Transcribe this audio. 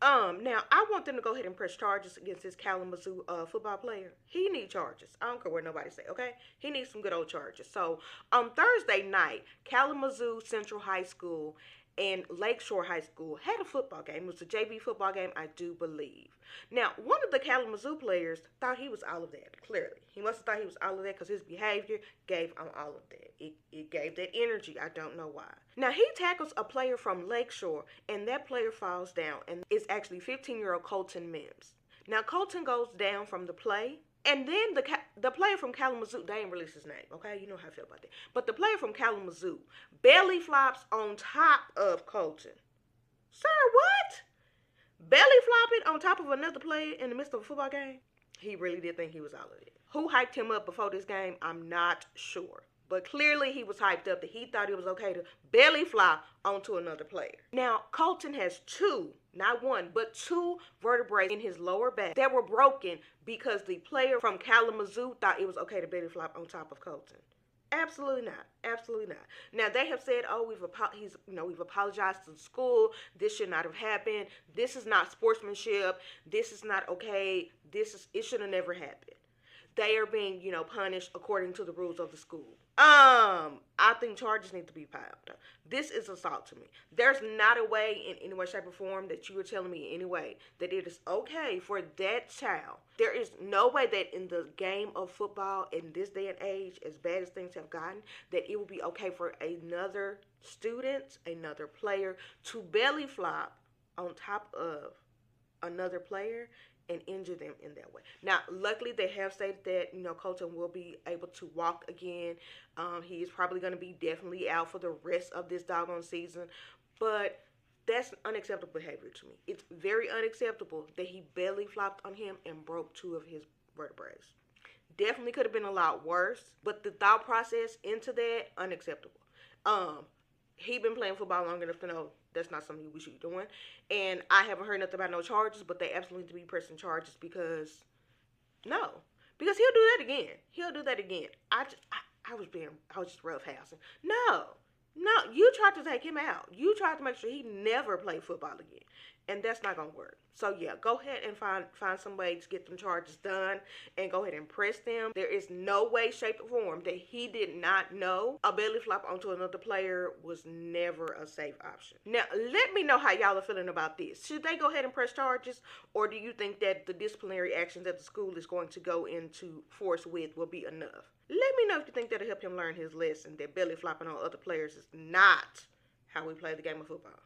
Now I want them to go ahead and press charges against this Kalamazoo football player. He needs charges. I don't care what nobody say, okay? He needs some good old charges. So on Thursday night, Kalamazoo Central High School and Lakeshore High School had a football game. It was a JV football game, I do believe. Now, one of the Kalamazoo players thought he was all of that, clearly. He must have thought he was all of that because his behavior gave him all of that. It gave that energy. I don't know why. Now, he tackles a player from Lakeshore, and that player falls down, and it's actually 15-year-old Colton Mims. Now, Colton goes down from the play, and then the player from Kalamazoo, they ain't release his name, okay? You know how I feel about that. But the player from Kalamazoo belly flops on top of Colton. Sir, what? Belly flopping on top of another player in the midst of a football game? He really did think he was all of it. Who hyped him up before this game? I'm not sure. But clearly he was hyped up that he thought it was okay to belly flop onto another player. Now, Colton has two, not one, but two vertebrae in his lower back that were broken because the player from Kalamazoo thought it was okay to belly flop on top of Colton. Absolutely not. Absolutely not. Now they have said, "Oh, we've apologized to the school. This should not have happened. This is not sportsmanship. This is not okay. It should have never happened." They are being, punished according to the rules of the school. I think charges need to be filed. This is assault to me. There's not a way in any way, shape, or form that you were telling me in any way that it is okay for that child. There is no way that in the game of football in this day and age, as bad as things have gotten, that it would be okay for another student, another player to belly flop on top of another player and injure them in that way. Now, luckily, they have stated that, Colton will be able to walk again. He is probably going to be definitely out for the rest of this doggone season. But that's unacceptable behavior to me. It's very unacceptable that he belly flopped on him and broke two of his vertebrae. Definitely could have been a lot worse. But the thought process into that, unacceptable. He been playing football long enough to know that's not something we should be doing. And I haven't heard nothing about no charges, but they absolutely need to be pressing charges because he'll do that again. He'll do that again. I was just roughhousing. No, you tried to take him out. You tried to make sure he never played football again. And that's not going to work. So, yeah, go ahead and find some way to get them charges done and go ahead and press them. There is no way, shape, or form that he did not know a belly flop onto another player was never a safe option. Now, let me know how y'all are feeling about this. Should they go ahead and press charges, or do you think that the disciplinary actions that the school is going to go into force with will be enough? Let me know if you think that'll help him learn his lesson that belly flopping on other players is not how we play the game of football.